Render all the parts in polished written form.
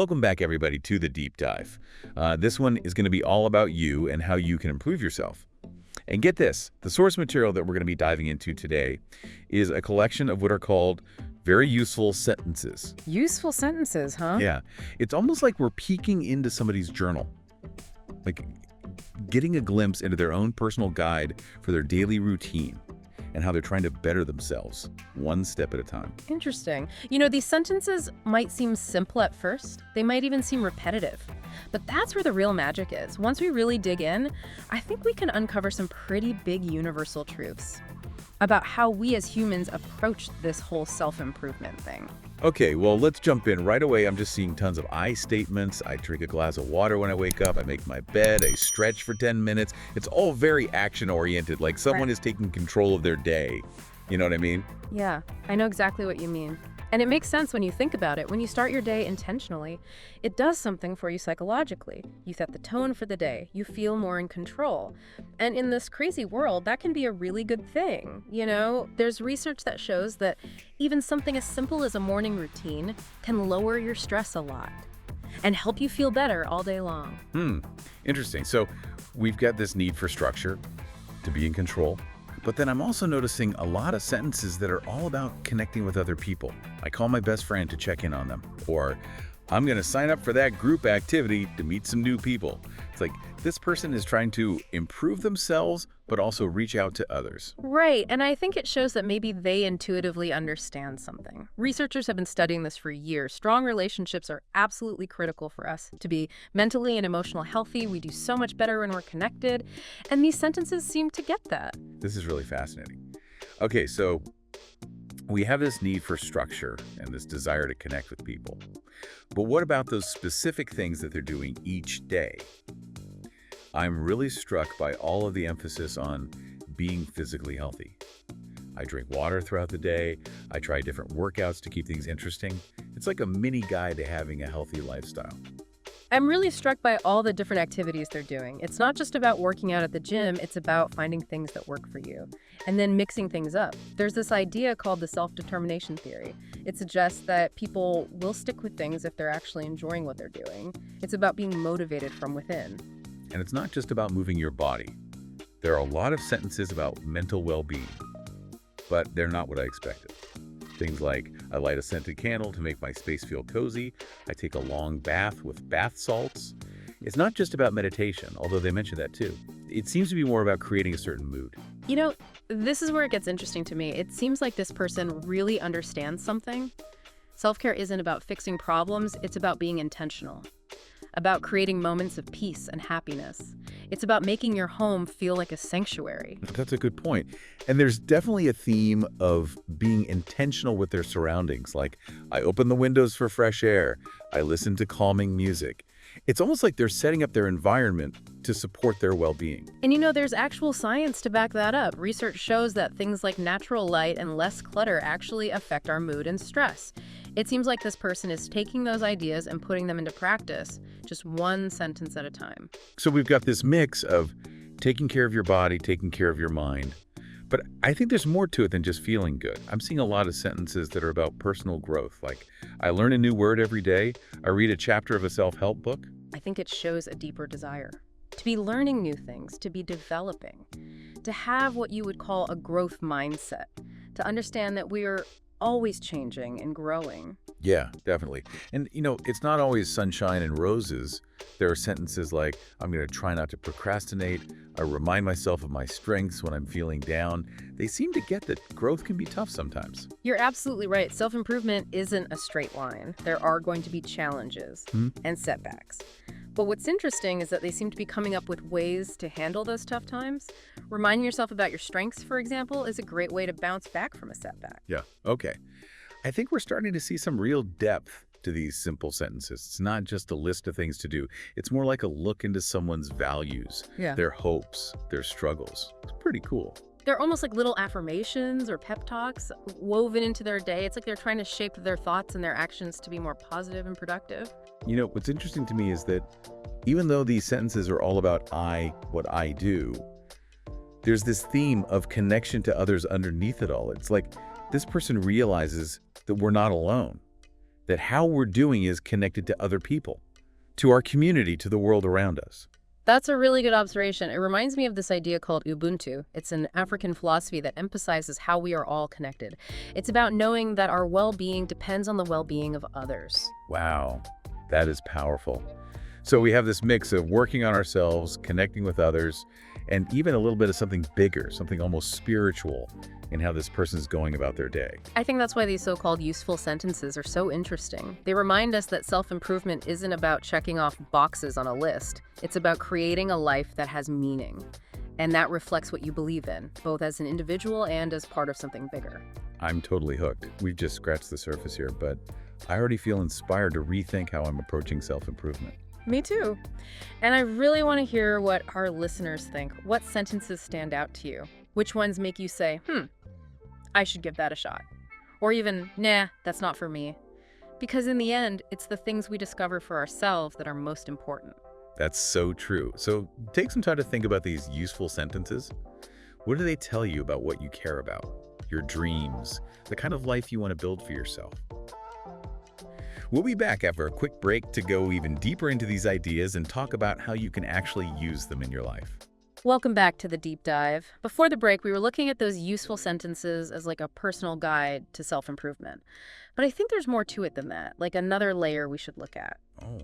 Welcome back, everybody, to the deep dive. This one is going to be all about you and how you can improve yourself. And get this, the source material that we're going to be diving into today is a collection of what are called very useful sentences. Useful sentences, huh? Yeah, it's almost like we're peeking into somebody's journal, like getting a glimpse into their own personal guide for their daily routine and how they're trying to better themselves, one step at a time. Interesting. These sentences might seem simple at first. They might even seem repetitive. But that's where the real magic is. Once we really dig in, I think we can uncover some pretty big universal truths about how we as humans approach this whole self-improvement thing. Okay, well, let's jump in right away. I'm just seeing tons of I statements. I drink a glass of water when I wake up. I make my bed. I stretch for 10 minutes. It's all very action-oriented, like someone is taking control of their day. You know what I mean? Yeah, I know exactly what you mean. And it makes sense when you think about it. When you start your day intentionally, it does something for you psychologically. You set the tone for the day. You feel more in control. And in this crazy world, that can be a really good thing. There's research that shows that even something as simple as a morning routine can lower your stress a lot and help you feel better all day long. Interesting. So we've got this need for structure, to be in control. But then I'm also noticing a lot of sentences that are all about connecting with other people. I call my best friend to check in on them. Or I'm going to sign up for that group activity to meet some new people. It's like this person is trying to improve themselves, but also reach out to others. Right, and I think it shows that maybe they intuitively understand something. Researchers have been studying this for years. Strong relationships are absolutely critical for us to be mentally and emotionally healthy. We do so much better when we're connected, and these sentences seem to get that. This is really fascinating. Okay, so we have this need for structure and this desire to connect with people. But what about those specific things that they're doing each day? I'm really struck by all of the emphasis on being physically healthy. I drink water throughout the day. I try different workouts to keep things interesting. It's like a mini guide to having a healthy lifestyle. I'm really struck by all the different activities they're doing. It's not just about working out at the gym, it's about finding things that work for you and then mixing things up. There's this idea called the self-determination theory. It suggests that people will stick with things if they're actually enjoying what they're doing. It's about being motivated from within. And it's not just about moving your body. There are a lot of sentences about mental well-being, but they're not what I expected. Things like, I light a scented candle to make my space feel cozy. I take a long bath with bath salts. It's not just about meditation, although they mention that too. It seems to be more about creating a certain mood. This is where it gets interesting to me. It seems like this person really understands something. Self-care isn't about fixing problems, it's about being intentional, about creating moments of peace and happiness. It's about making your home feel like a sanctuary. That's a good point. And there's definitely a theme of being intentional with their surroundings. Like, I open the windows for fresh air. I listen to calming music. It's almost like they're setting up their environment to support their well-being. And there's actual science to back that up. Research shows that things like natural light and less clutter actually affect our mood and stress. It seems like this person is taking those ideas and putting them into practice, just one sentence at a time. So we've got this mix of taking care of your body, taking care of your mind. But I think there's more to it than just feeling good. I'm seeing a lot of sentences that are about personal growth, like, I learn a new word every day. I read a chapter of a self-help book. I think it shows a deeper desire to be learning new things, to be developing, to have what you would call a growth mindset, to understand that we are always changing and growing. Yeah, definitely. And, it's not always sunshine and roses. There are sentences like, I'm going to try not to procrastinate. I remind myself of my strengths when I'm feeling down. They seem to get that growth can be tough sometimes. You're absolutely right. Self-improvement isn't a straight line. There are going to be challenges and setbacks. But what's interesting is that they seem to be coming up with ways to handle those tough times. Reminding yourself about your strengths, for example, is a great way to bounce back from a setback. Yeah, okay. I think we're starting to see some real depth to these simple sentences. It's not just a list of things to do. It's more like a look into someone's values, their hopes, their struggles. It's pretty cool. They're almost like little affirmations or pep talks woven into their day. It's like they're trying to shape their thoughts and their actions to be more positive and productive. What's interesting to me is that even though these sentences are all about what I do, there's this theme of connection to others underneath it all. It's like this person realizes that we're not alone. that how we're doing is connected to other people, to our community, to the world around us. That's a really good observation. It reminds me of this idea called Ubuntu. It's an African philosophy that emphasizes how we are all connected. It's about knowing that our well-being depends on the well-being of others. Wow, that is powerful. So we have this mix of working on ourselves, connecting with others, and even a little bit of something bigger, something almost spiritual in how this person's going about their day. I think that's why these so-called useful sentences are so interesting. They remind us that self-improvement isn't about checking off boxes on a list. It's about creating a life that has meaning. And that reflects what you believe in, both as an individual and as part of something bigger. I'm totally hooked. We've just scratched the surface here, but I already feel inspired to rethink how I'm approaching self-improvement. Me too. And I really want to hear what our listeners think. What sentences stand out to you? Which ones make you say, I should give that a shot? Or even, nah, that's not for me. Because in the end, it's the things we discover for ourselves that are most important. That's so true. So take some time to think about these useful sentences. What do they tell you about what you care about, your dreams, the kind of life you want to build for yourself? We'll be back after a quick break to go even deeper into these ideas and talk about how you can actually use them in your life. Welcome back to the deep dive. Before the break, we were looking at those useful sentences as like a personal guide to self-improvement. But I think there's more to it than that, like another layer we should look at. Oh,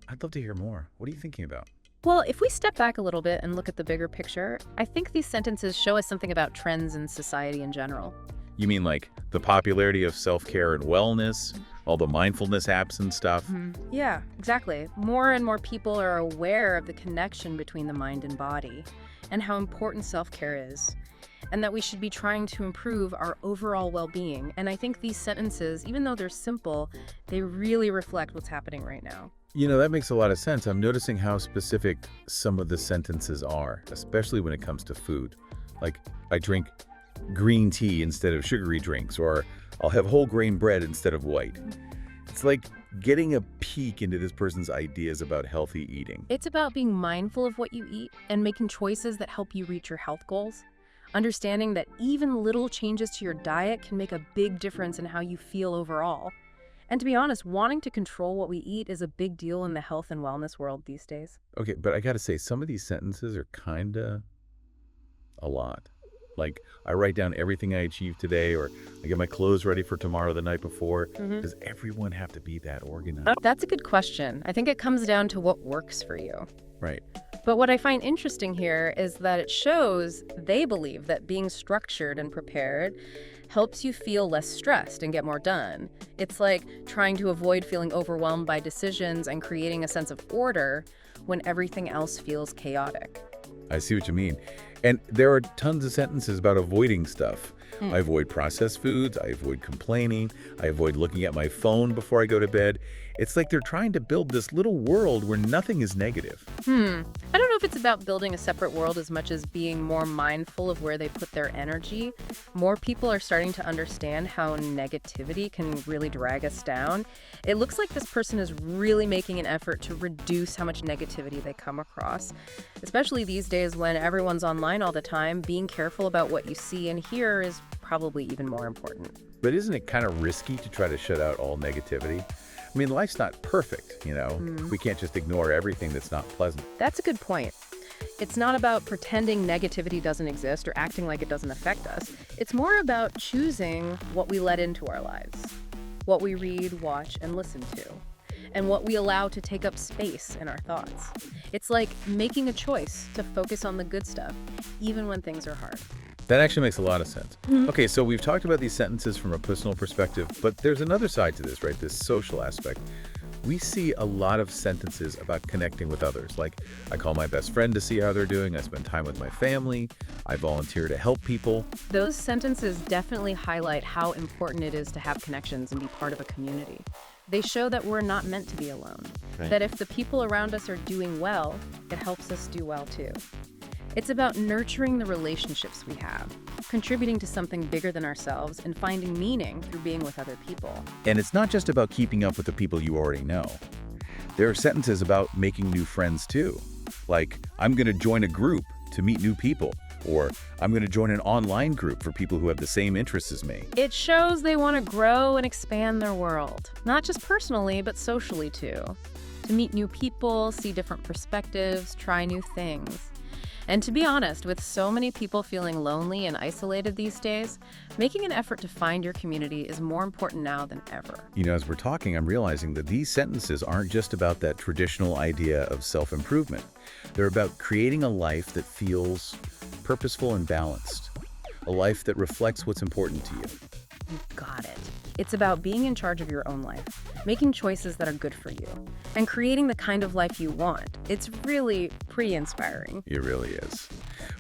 I'd love to hear more. What are you thinking about? Well, if we step back a little bit and look at the bigger picture, I think these sentences show us something about trends in society in general. You mean like the popularity of self-care and wellness, all the mindfulness apps and stuff? Yeah, exactly. More and more people are aware of the connection between the mind and body and how important self-care is, and that we should be trying to improve our overall well-being. And I think these sentences, even though they're simple, they really reflect what's happening right now. You know, that makes a lot of sense. I'm noticing how specific some of the sentences are, especially when it comes to food. Like, I drink green tea instead of sugary drinks, or I'll have whole grain bread instead of white. It's like getting a peek into this person's ideas about healthy eating. It's about being mindful of what you eat and making choices that help you reach your health goals. Understanding that even little changes to your diet can make a big difference in how you feel overall. And to be honest, wanting to control what we eat is a big deal in the health and wellness world these days. Okay, but I gotta say, some of these sentences are kinda a lot. Like, I write down everything I achieved today, or I get my clothes ready for tomorrow the night before. Does everyone have to be that organized? That's a good question. I think it comes down to what works for you. Right. But what I find interesting here is that it shows they believe that being structured and prepared helps you feel less stressed and get more done. It's like trying to avoid feeling overwhelmed by decisions and creating a sense of order when everything else feels chaotic. I see what you mean. And there are tons of sentences about avoiding stuff. I avoid processed foods, I avoid complaining, I avoid looking at my phone before I go to bed. It's like they're trying to build this little world where nothing is negative. I don't know if it's about building a separate world as much as being more mindful of where they put their energy. More people are starting to understand how negativity can really drag us down. It looks like this person is really making an effort to reduce how much negativity they come across. Especially these days when everyone's online all the time, being careful about what you see and hear is probably even more important. But isn't it kind of risky to try to shut out all negativity? I mean, life's not perfect, you know? We can't just ignore everything that's not pleasant. That's a good point. It's not about pretending negativity doesn't exist or acting like it doesn't affect us. It's more about choosing what we let into our lives, what we read, watch, and listen to, and what we allow to take up space in our thoughts. It's like making a choice to focus on the good stuff, even when things are hard. That actually makes a lot of sense. Okay, so we've talked about these sentences from a personal perspective, but there's another side to this, right? This social aspect. We see a lot of sentences about connecting with others. Like, I call my best friend to see how they're doing. I spend time with my family. I volunteer to help people. Those sentences definitely highlight how important it is to have connections and be part of a community. They show that we're not meant to be alone. Right. That if the people around us are doing well, it helps us do well too. It's about nurturing the relationships we have, contributing to something bigger than ourselves, and finding meaning through being with other people. And it's not just about keeping up with the people you already know. There are sentences about making new friends too. Like, I'm going to join a group to meet new people, Or I'm going to join an online group for people who have the same interests as me. It shows they want to grow and expand their world, not just personally, but socially too. To meet new people, see different perspectives, try new things. And to be honest, with so many people feeling lonely and isolated these days, making an effort to find your community is more important now than ever. As we're talking, I'm realizing that these sentences aren't just about that traditional idea of self-improvement. They're about creating a life that feels purposeful and balanced. A life that reflects what's important to you. You got it. It's about being in charge of your own life, making choices that are good for you, and creating the kind of life you want. It's really pretty inspiring. It really is.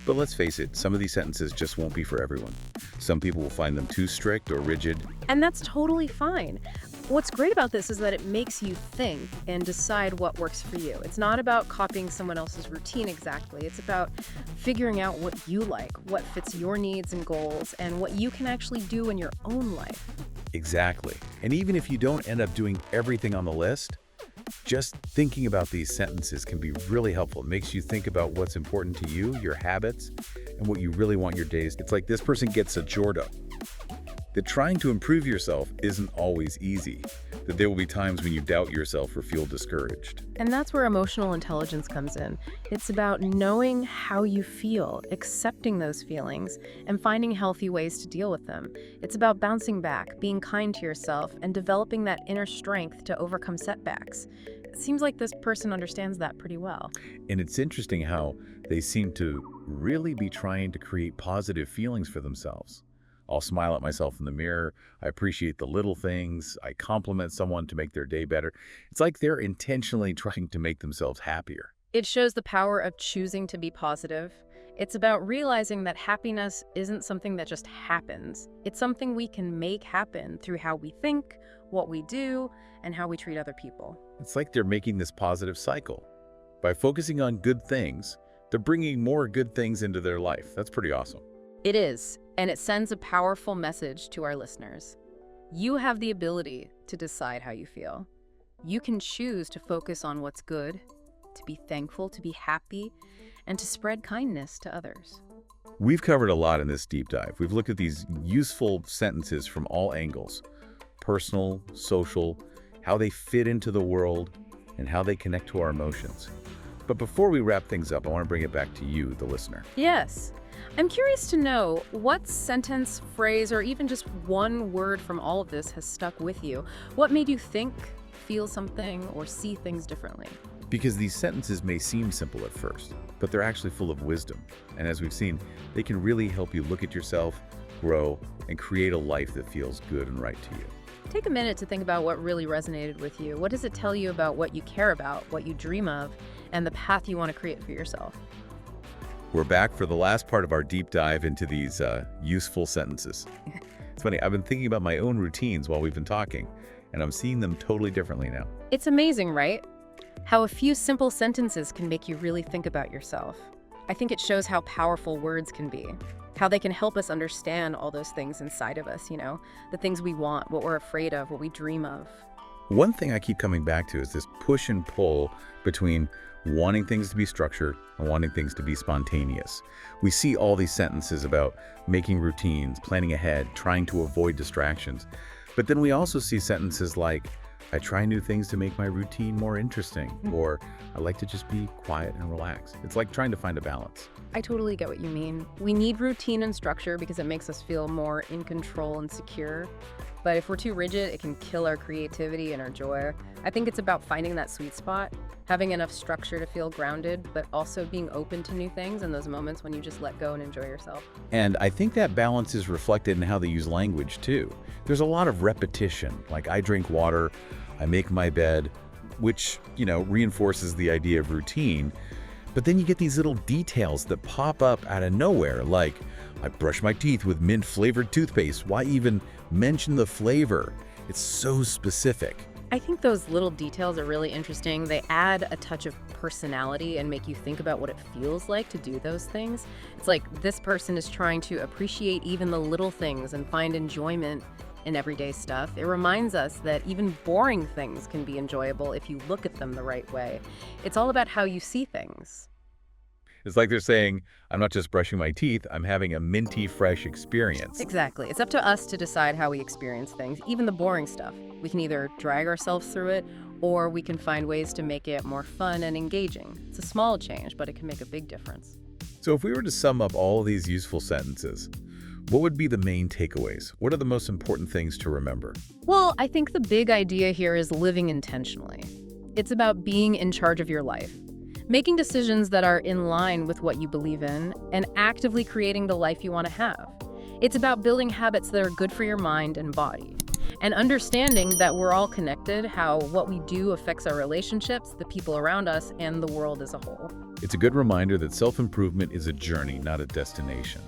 But let's face it, some of these sentences just won't be for everyone. Some people will find them too strict or rigid. And that's totally fine. What's great about this is that it makes you think and decide what works for you. It's not about copying someone else's routine exactly. It's about figuring out what you like, what fits your needs and goals, and what you can actually do in your own life. Exactly. And even if you don't end up doing everything on the list, just thinking about these sentences can be really helpful. It makes you think about what's important to you, your habits, and what you really want your days. It's like this person gets a Jordo. That trying to improve yourself isn't always easy. That there will be times when you doubt yourself or feel discouraged. And that's where emotional intelligence comes in. It's about knowing how you feel, accepting those feelings, and finding healthy ways to deal with them. It's about bouncing back, being kind to yourself, and developing that inner strength to overcome setbacks. It seems like this person understands that pretty well. And it's interesting how they seem to really be trying to create positive feelings for themselves. I'll smile at myself in the mirror. I appreciate the little things. I compliment someone to make their day better. It's like they're intentionally trying to make themselves happier. It shows the power of choosing to be positive. It's about realizing that happiness isn't something that just happens. It's something we can make happen through how we think, what we do, and how we treat other people. It's like they're making this positive cycle. By focusing on good things, they're bringing more good things into their life. That's pretty awesome. It is, and it sends a powerful message to our listeners. You have the ability to decide how you feel. You can choose to focus on what's good, to be thankful, to be happy, and to spread kindness to others. We've covered a lot in this deep dive. We've looked at these useful sentences from all angles: personal, social, how they fit into the world, and how they connect to our emotions. But before we wrap things up, I want to bring it back to you, the listener. Yes. I'm curious to know what sentence, phrase, or even just one word from all of this has stuck with you. What made you think, feel something, or see things differently? Because these sentences may seem simple at first, but they're actually full of wisdom. And as we've seen, they can really help you look at yourself, grow, and create a life that feels good and right to you. Take a minute to think about what really resonated with you. What does it tell you about what you care about, what you dream of, and the path you want to create for yourself? We're back for the last part of our deep dive into these useful sentences. It's funny, I've been thinking about my own routines while we've been talking, and I'm seeing them totally differently now. It's amazing, right? How a few simple sentences can make you really think about yourself. I think it shows how powerful words can be, how they can help us understand all those things inside of us, the things we want, what we're afraid of, what we dream of. One thing I keep coming back to is this push and pull between wanting things to be structured and wanting things to be spontaneous. We see all these sentences about making routines, planning ahead, trying to avoid distractions. But then we also see sentences like, I try new things to make my routine more interesting, or I like to just be quiet and relax. It's like trying to find a balance. I totally get what you mean. We need routine and structure because it makes us feel more in control and secure. But if we're too rigid, it can kill our creativity and our joy. I think it's about finding that sweet spot, having enough structure to feel grounded, but also being open to new things in those moments when you just let go and enjoy yourself. And I think that balance is reflected in how they use language too. There's a lot of repetition, like I drink water, I make my bed, which, reinforces the idea of routine. But then you get these little details that pop up out of nowhere, like I brush my teeth with mint-flavored toothpaste. Why even mention the flavor? It's so specific. I think those little details are really interesting. They add a touch of personality and make you think about what it feels like to do those things. It's like this person is trying to appreciate even the little things and find enjoyment in everyday stuff. It reminds us that even boring things can be enjoyable if you look at them the right way. It's all about how you see things. It's like they're saying, I'm not just brushing my teeth, I'm having a minty fresh experience. Exactly. It's up to us to decide how we experience things, even the boring stuff. We can either drag ourselves through it, or we can find ways to make it more fun and engaging. It's a small change, but it can make a big difference. So if we were to sum up all of these useful sentences, what would be the main takeaways? What are the most important things to remember? Well, I think the big idea here is living intentionally. It's about being in charge of your life, making decisions that are in line with what you believe in, and actively creating the life you want to have. It's about building habits that are good for your mind and body, and understanding that we're all connected, how what we do affects our relationships, the people around us, and the world as a whole. It's a good reminder that self-improvement is a journey, not a destination.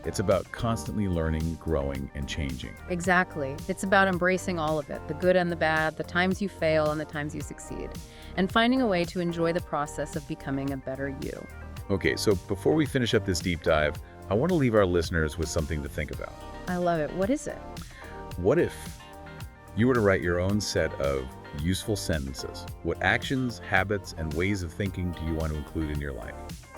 It's about constantly learning, growing, and changing. Exactly. It's about embracing all of it, the good and the bad, the times you fail and the times you succeed, and finding a way to enjoy the process of becoming a better you. Okay, so before we finish up this deep dive, I want to leave our listeners with something to think about. I love it. What is it? What if you were to write your own set of useful sentences? What actions, habits, and ways of thinking do you want to include in your life?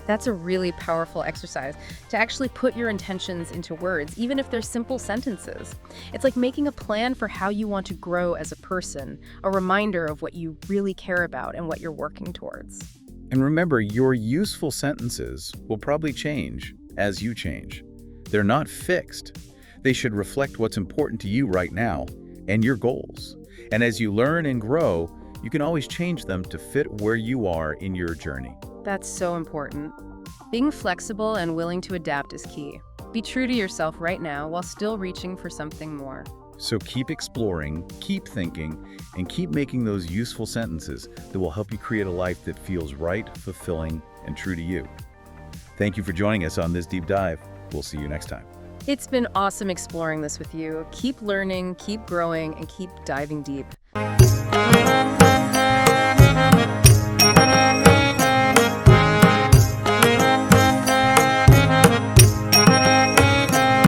That's a really powerful exercise, to actually put your intentions into words, even if they're simple sentences. It's like making a plan for how you want to grow as a person, a reminder of what you really care about and what you're working towards. And remember, your useful sentences will probably change as you change. They're not fixed. They should reflect what's important to you right now and your goals. And as you learn and grow, you can always change them to fit where you are in your journey. That's so important. Being flexible and willing to adapt is key. Be true to yourself right now while still reaching for something more. So keep exploring, keep thinking, and keep making those useful sentences that will help you create a life that feels right, fulfilling, and true to you. Thank you for joining us on this deep dive. We'll see you next time. It's been awesome exploring this with you. Keep learning, keep growing, and keep diving deep.